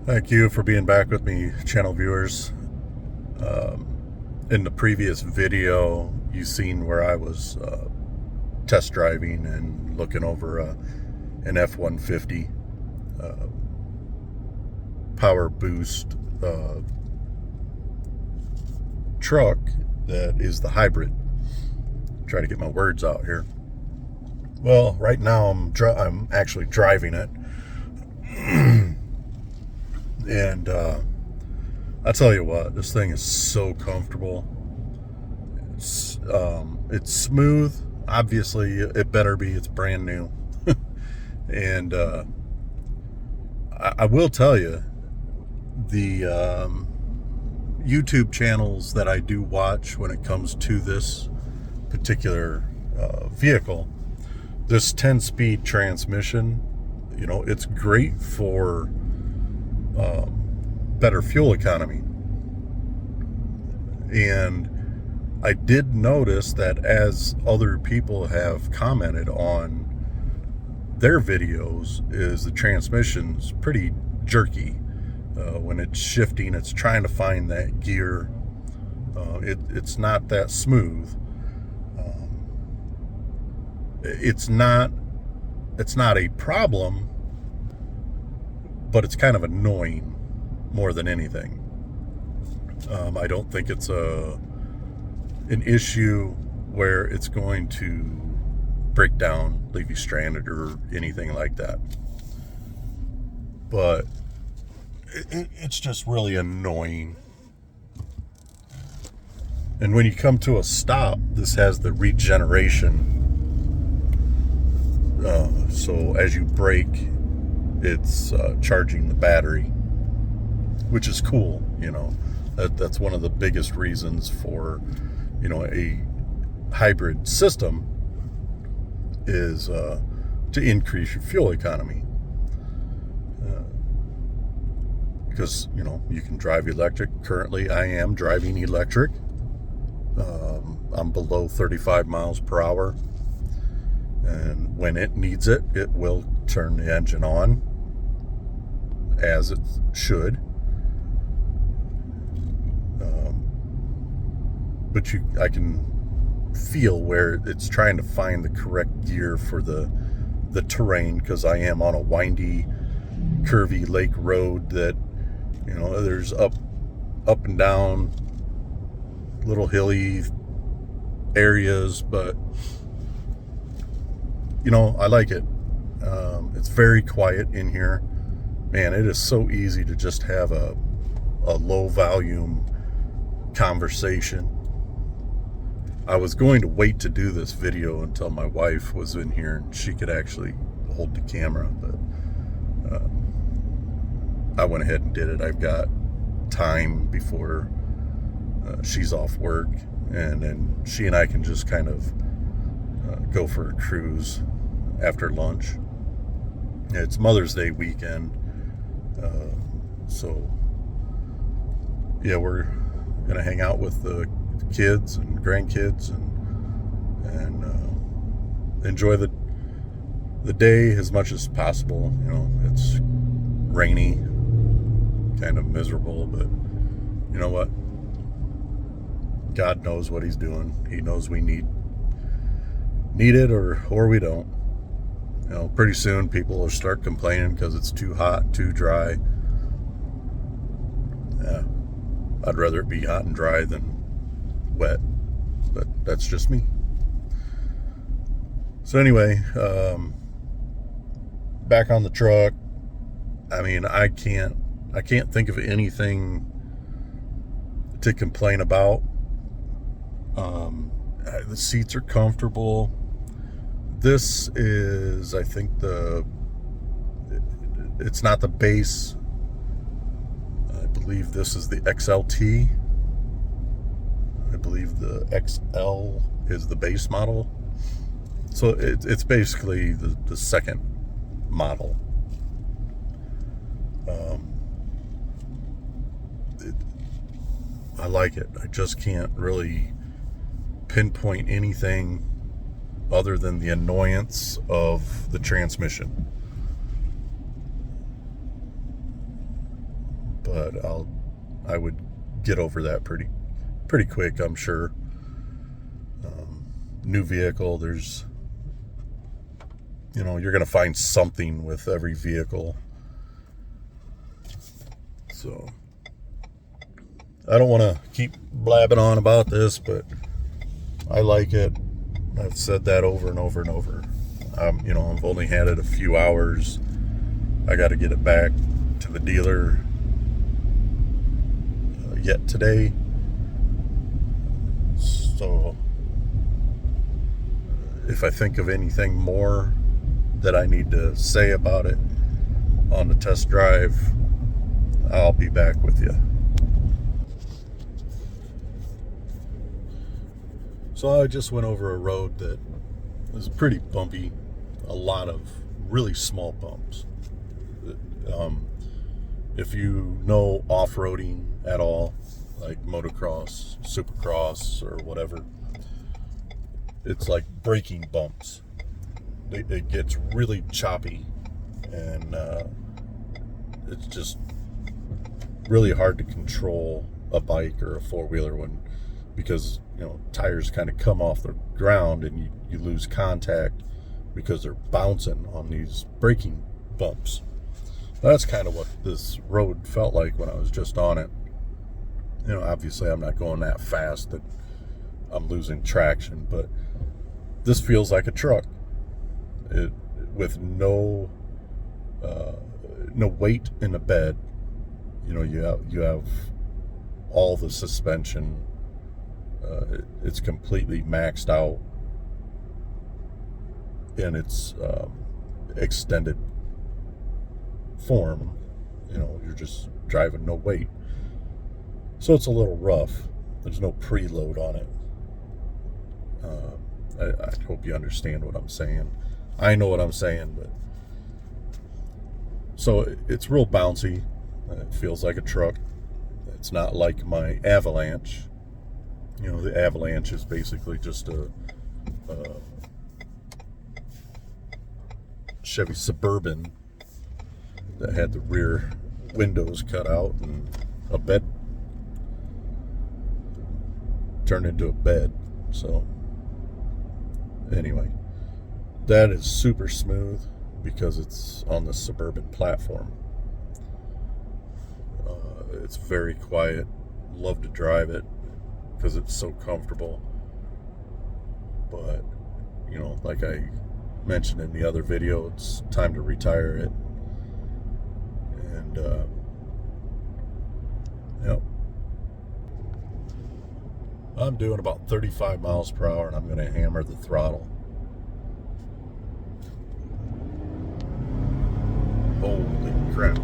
Thank you for being back with me, channel viewers. In the previous video, you seen where I was test driving and looking over an F-150 uh, power boost truck that is the hybrid. Try to get my words out here. Well, right now I'm actually driving it, and I tell you what, this thing is so comfortable. It's smooth. Obviously, it better be. It's brand new, and I will tell you, the YouTube channels that I do watch when it comes to this particular vehicle, this 10-speed transmission, it's great for better fuel economy. And I did notice that as other people have commented on their videos, is the transmission's pretty jerky. When it's shifting, it's trying to find that gear. It's not that smooth. It's not a problem, but it's kind of annoying more than anything. I don't think it's an issue where it's going to break down, leave you stranded, or anything like that. But it's just really annoying. And when you come to a stop, this has the regeneration. So as you brake, it's charging the battery, which is cool. That's one of the biggest reasons for a hybrid system is to increase your fuel economy, because you can drive electric. Currently I am driving electric. I'm below 35 miles per hour, and when it needs it, it will turn the engine on as it should. But I can feel where it's trying to find the correct gear for the terrain, because I am on a windy, curvy lake road that there's up and down, little hilly areas, but I like it. It's very quiet in here. Man, it is so easy to just have a low volume conversation. I was going to wait to do this video until my wife was in here and she could actually hold the camera, but I went ahead and did it. I've got time before she's off work, and then she and I can just kind of go for a cruise after lunch. It's Mother's Day weekend, so yeah, we're gonna hang out with the kids and grandkids and enjoy the day as much as possible. It's rainy, kind of miserable, but you know what? God knows what he's doing. He knows we need it, or we don't. Pretty soon people will start complaining because it's too hot, too dry. Yeah, I'd rather it be hot and dry than wet, but that's just me. So anyway, back on the truck. I mean, I can't think of anything to complain about. The seats are comfortable. This is, I think, it's not the base. I believe this is the XLT. I believe the XL is the base model. So it's basically the second model. I like it. I just can't really pinpoint anything other than the annoyance of the transmission. but I would get over that pretty quick, I'm sure. New vehicle, there's, you're going to find something with every vehicle. So I don't want to keep blabbing on about this, but I like it. I've said that over and over and over. I've only had it a few hours. I got to get it back to the dealer yet today. So if I think of anything more that I need to say about it on the test drive, I'll be back with you. So I just went over a road that was pretty bumpy, a lot of really small bumps. If you know off-roading at all, like motocross, supercross, or whatever, it's like braking bumps. It gets really choppy, and it's just really hard to control a bike or a four-wheeler because tires kind of come off the ground and you lose contact because they're bouncing on these braking bumps. That's kind of what this road felt like when I was just on it. Obviously I'm not going that fast that I'm losing traction, but this feels like a truck. With no weight in the bed. You have all the suspension. It's completely maxed out, in its extended form. You're just driving no weight, so it's a little rough. There's no preload on it. I hope you understand what I'm saying. I know what I'm saying, but so it's real bouncy. It feels like a truck. It's not like my Avalanche. The Avalanche is basically just a Chevy Suburban that had the rear windows cut out and a bed turned into a bed. So anyway, that is super smooth because it's on the Suburban platform. It's very quiet. Love to drive it because it's so comfortable. But like I mentioned in the other video, it's time to retire it. And I'm doing about 35 miles per hour, and I'm going to hammer the throttle. Holy crap.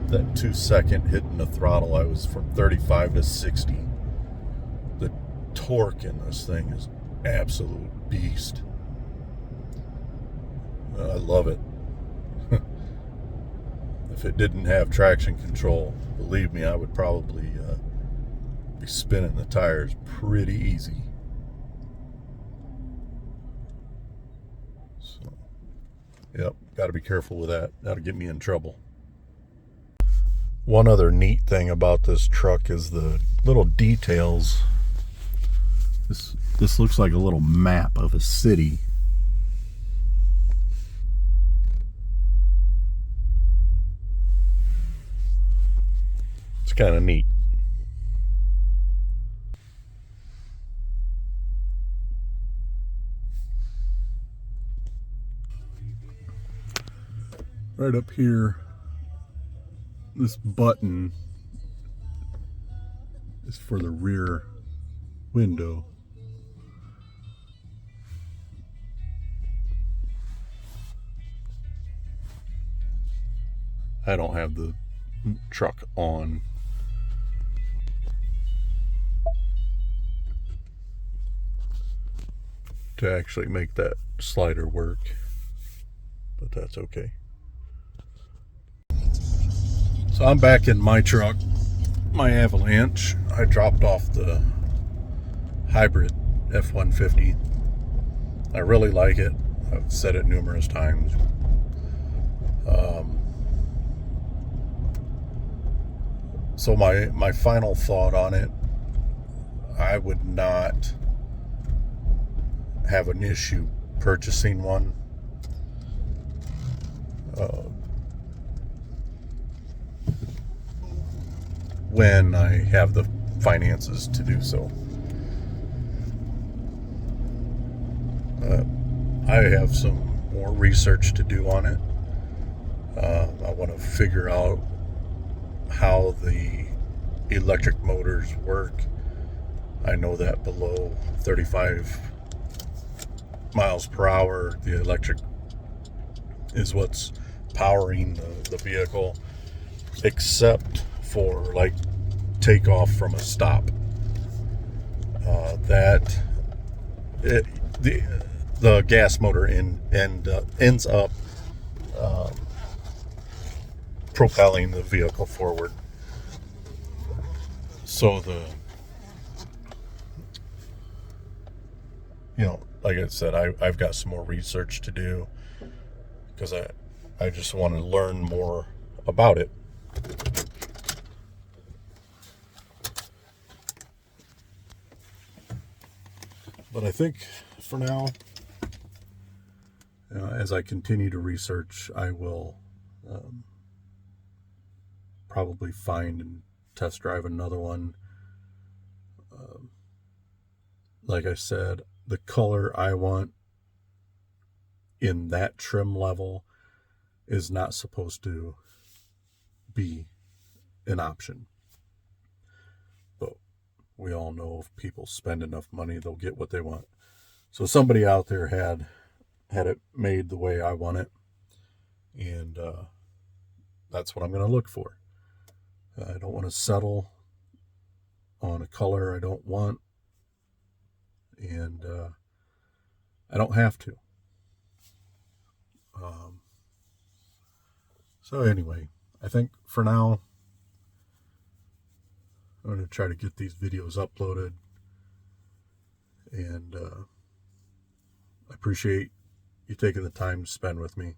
That 2-second hitting the throttle, I was from 35 to 60. The torque in this thing is absolute beast. I love it. If it didn't have traction control, believe me, I would probably be spinning the tires pretty easy. So, yep, got to be careful with that. That'll get me in trouble. One other neat thing about this truck is the little details. This looks like a little map of a city. It's kind of neat. Right up here, this button is for the rear window. I don't have the truck on. To actually make that slider work, but that's okay. So I'm back in my truck, my Avalanche. I dropped off the hybrid F150. I really like it. I've said it numerous times. So my final thought on it, I would not have an issue purchasing one. When I have the finances to do so. I have some more research to do on it. I want to figure out how the electric motors work. I know that below 35 miles per hour, the electric is what's powering the vehicle, except for like takeoff from a stop. The gas motor ends up propelling the vehicle forward. So like I said, I've got some more research to do because I just want to learn more about it. But I think for now, as I continue to research, I will probably find and test drive another one. Like I said, the color I want in that trim level is not supposed to be an option. But we all know if people spend enough money, they'll get what they want. So somebody out there had it made the way I want it, and that's what I'm going to look for. I don't want to settle on a color I don't want, and I don't have to. So anyway, I think for now, I'm going to try to get these videos uploaded, and I appreciate you taking the time to spend with me.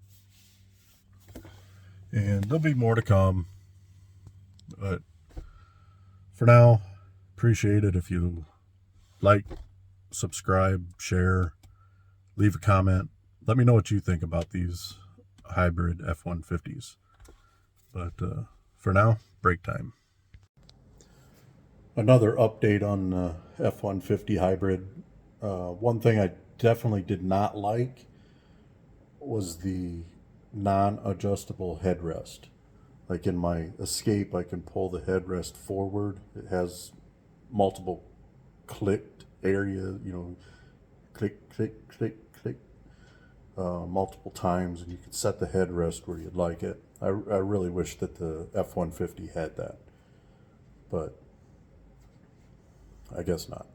And there'll be more to come, but for now, appreciate it if you like, subscribe, share, leave a comment. Let me know what you think about these hybrid F-150s. But for now, break time. Another update on the F-150 hybrid. One thing I definitely did not like was the non-adjustable headrest. Like in my Escape, I can pull the headrest forward. It has multiple clicked area, click, click, click, click, multiple times, and you can set the headrest where you'd like it. I really wish that the F-150 had that, but I guess not.